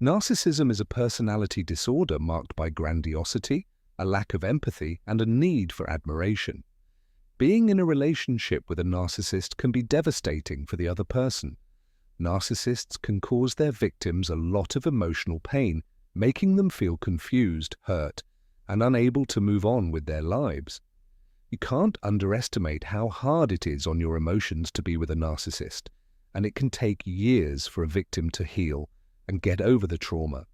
Narcissism is a personality disorder marked by grandiosity, a lack of empathy, and a need for admiration. Being in a relationship with a narcissist can be devastating for the other person. Narcissists can cause their victims a lot of emotional pain, making them feel confused, hurt, and unable to move on with their lives. You can't underestimate how hard it is on your emotions to be with a narcissist, and it can take years for a victim to heal and get over the trauma.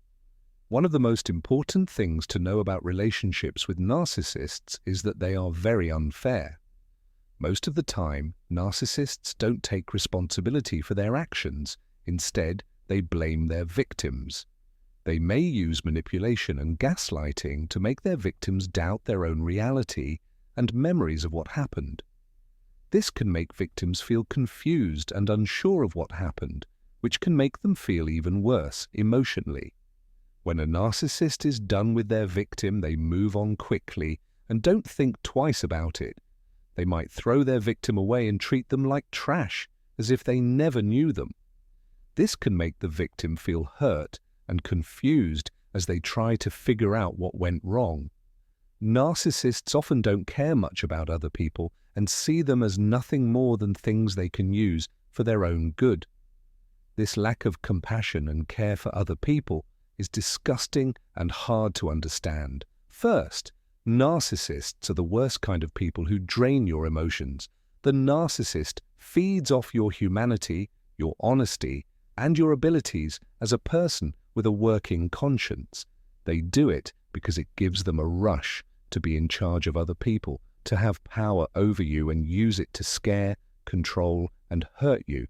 One of the most important things to know about relationships with narcissists is that they are very unfair. Most of the time, narcissists don't take responsibility for their actions. Instead, they blame their victims. They may use manipulation and gaslighting to make their victims doubt their own reality and memories of what happened. This can make victims feel confused and unsure of what happened, which can make them feel even worse emotionally. When a narcissist is done with their victim, they move on quickly and don't think twice about it. They might throw their victim away and treat them like trash, as if they never knew them. This can make the victim feel hurt and confused as they try to figure out what went wrong. Narcissists often don't care much about other people and see them as nothing more than things they can use for their own good. This lack of compassion and care for other people is disgusting and hard to understand. First, narcissists are the worst kind of people who drain your emotions. The narcissist feeds off your humanity, your honesty, and your abilities as a person with a working conscience. They do it because it gives them a rush to be in charge of other people, to have power over you and use it to scare, control, and hurt you.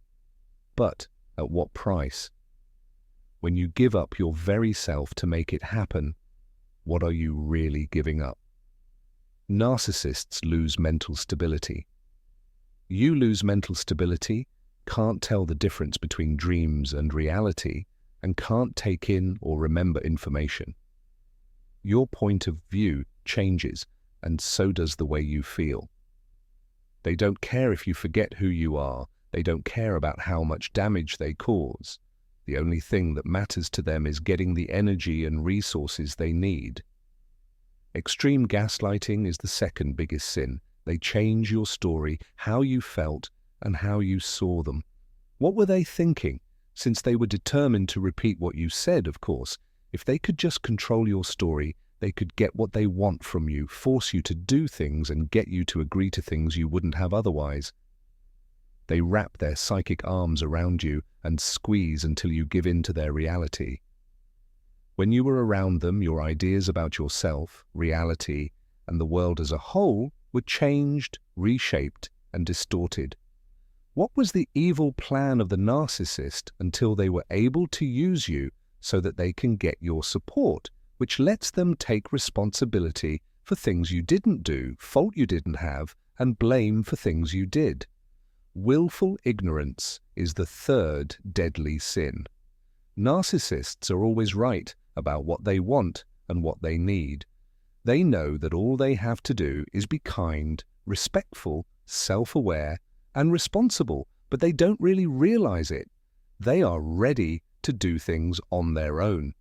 But at what price? When you give up your very self to make it happen, what are you really giving up? Narcissists lose mental stability. You lose mental stability, can't tell the difference between dreams and reality, and can't take in or remember information. Your point of view changes, and so does the way you feel. They don't care if you forget who you are. They don't care about how much damage they cause. The only thing that matters to them is getting the energy and resources they need. Extreme gaslighting is the second biggest sin. They change your story, how you felt, and how you saw them. What were they thinking? Since they were determined to repeat what you said, of course. If they could just control your story, they could get what they want from you, force you to do things, and get you to agree to things you wouldn't have otherwise. They wrap their psychic arms around you and squeeze until you give in to their reality. When you were around them, your ideas about yourself, reality, and the world as a whole were changed, reshaped, and distorted. What was the evil plan of the narcissist until they were able to use you so that they can get your support, which lets them take responsibility for things you didn't do, fault you didn't have, and blame for things you did? Willful ignorance is the third deadly sin. Narcissists are always right about what they want and what they need. They know that all they have to do is be kind, respectful, self-aware, and responsible, but they don't really realize it. They are ready to do things on their own.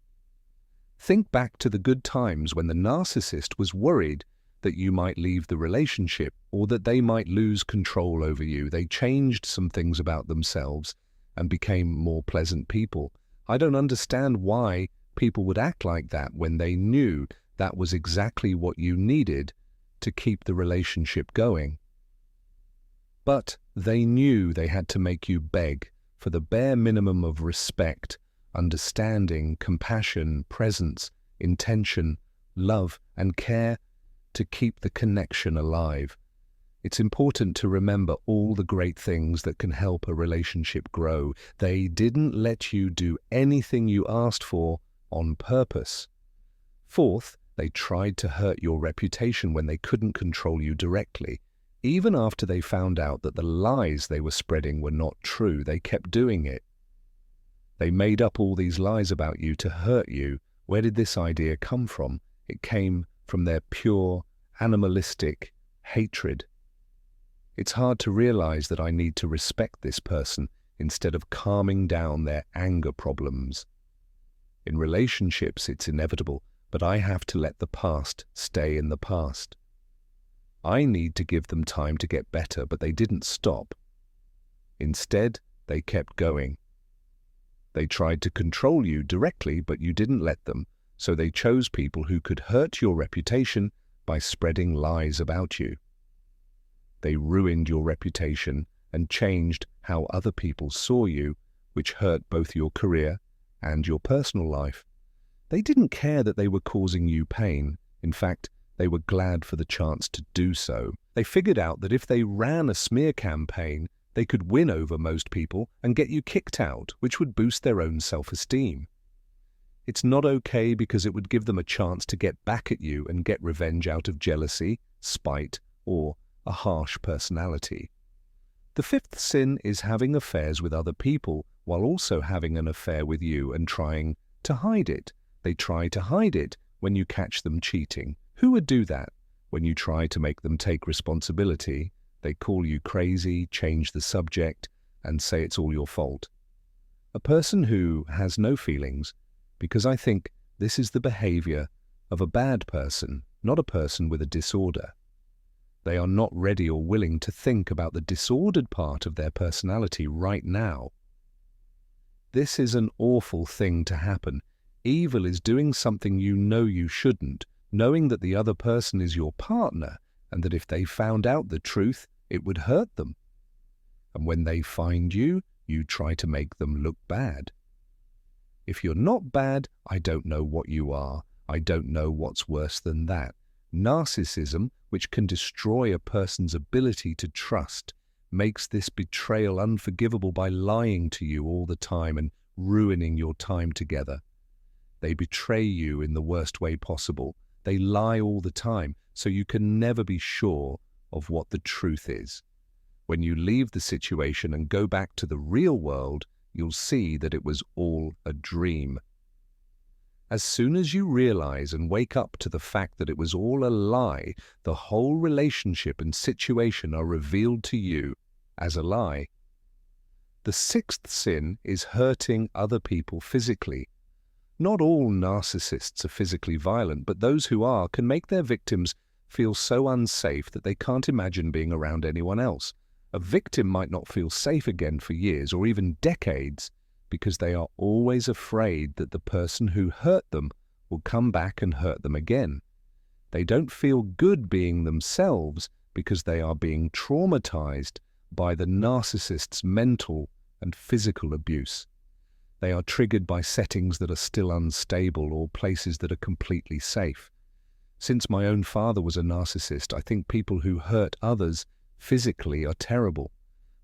Think back to the good times when the narcissist was worried that you might leave the relationship or that they might lose control over you. They changed some things about themselves and became more pleasant people. I don't understand why people would act like that when they knew that was exactly what you needed to keep the relationship going. But they knew they had to make you beg for the bare minimum of respect, understanding, compassion, presence, intention, love, and care to keep the connection alive. It's important to remember all the great things that can help a relationship grow. They didn't let you do anything you asked for on purpose. Fourth, they tried to hurt your reputation when they couldn't control you directly. Even after they found out that the lies they were spreading were not true, they kept doing it. They made up all these lies about you to hurt you. Where did this idea come from? It came from their pure, animalistic hatred. It's hard to realize that I need to respect this person instead of calming down their anger problems. In relationships, it's inevitable, but I have to let the past stay in the past. I need to give them time to get better, but they didn't stop. Instead, they kept going. They tried to control you directly, but you didn't let them, so they chose people who could hurt your reputation by spreading lies about you. They ruined your reputation and changed how other people saw you, which hurt both your career and your personal life. They didn't care that they were causing you pain. In fact, they were glad for the chance to do so. They figured out that if they ran a smear campaign, they could win over most people and get you kicked out, which would boost their own self-esteem. It's not okay because it would give them a chance to get back at you and get revenge out of jealousy, spite, or a harsh personality. The fifth sin is having affairs with other people while also having an affair with you and trying to hide it. They try to hide it when you catch them cheating. Who would do that? When you try to make them take responsibility, they call you crazy, change the subject, and say it's all your fault. A person who has no feelings, because I think this is the behavior of a bad person, not a person with a disorder. They are not ready or willing to think about the disordered part of their personality right now. This is an awful thing to happen. Evil is doing something you know you shouldn't, knowing that the other person is your partner and that if they found out the truth, it would hurt them. And when they find you, you try to make them look bad. If you're not bad, I don't know what you are. I don't know what's worse than that. Narcissism, which can destroy a person's ability to trust, makes this betrayal unforgivable by lying to you all the time and ruining your time together. They betray you in the worst way possible. They lie all the time, so you can never be sure of what the truth is. When you leave the situation and go back to the real world, you'll see that it was all a dream. As soon as you realize and wake up to the fact that it was all a lie, the whole relationship and situation are revealed to you as a lie. The sixth sin is hurting other people physically. Not all narcissists are physically violent, but those who are can make their victims feel so unsafe that they can't imagine being around anyone else. A victim might not feel safe again for years or even decades because they are always afraid that the person who hurt them will come back and hurt them again. They don't feel good being themselves because they are being traumatized by the narcissist's mental and physical abuse. They are triggered by settings that are still unstable or places that are completely safe. Since my own father was a narcissist, I think people who hurt others physically are terrible.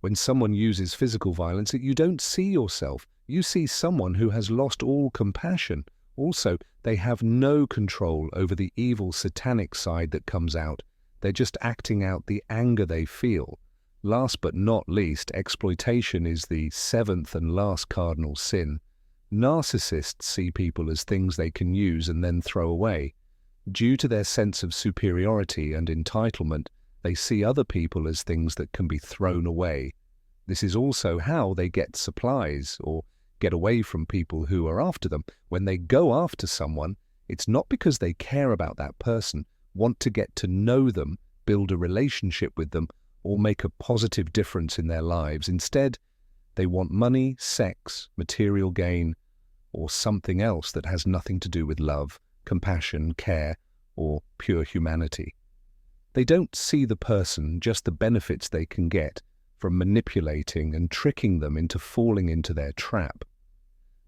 When someone uses physical violence, you don't see yourself. You see someone who has lost all compassion. Also, they have no control over the evil satanic side that comes out. They're just acting out the anger they feel. Last but not least, exploitation is the seventh and last cardinal sin. Narcissists see people as things they can use and then throw away. Due to their sense of superiority and entitlement, they see other people as things that can be thrown away. This is also how they get supplies or get away from people who are after them. When they go after someone, it's not because they care about that person, want to get to know them, build a relationship with them, or make a positive difference in their lives. Instead, they want money, sex, material gain, or something else that has nothing to do with love, compassion, care, or pure humanity. They don't see the person, just the benefits they can get from manipulating and tricking them into falling into their trap.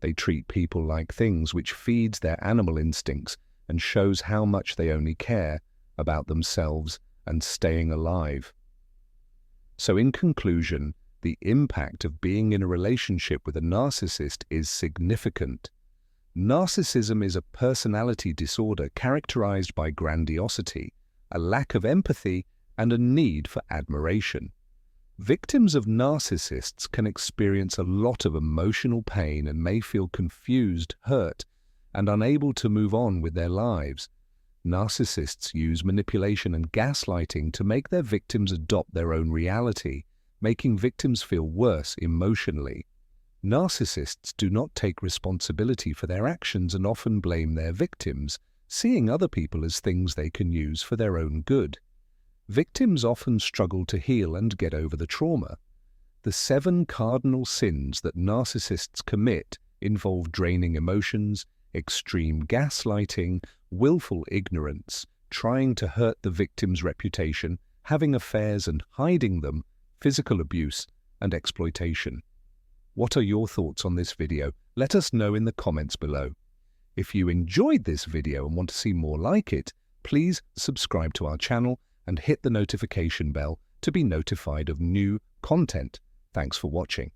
They treat people like things, which feeds their animal instincts and shows how much they only care about themselves and staying alive. So in conclusion, the impact of being in a relationship with a narcissist is significant. Narcissism is a personality disorder characterized by grandiosity, a lack of empathy, and a need for admiration. Victims of narcissists can experience a lot of emotional pain and may feel confused, hurt, and unable to move on with their lives. Narcissists use manipulation and gaslighting to make their victims adopt their own reality, making victims feel worse emotionally. Narcissists do not take responsibility for their actions and often blame their victims, seeing other people as things they can use for their own good. Victims often struggle to heal and get over the trauma. The 7 cardinal sins that narcissists commit involve draining emotions, extreme gaslighting, willful ignorance, trying to hurt the victim's reputation, having affairs and hiding them, physical abuse, and exploitation. What are your thoughts on this video? Let us know in the comments below. If you enjoyed this video and want to see more like it, please subscribe to our channel and hit the notification bell to be notified of new content. Thanks for watching.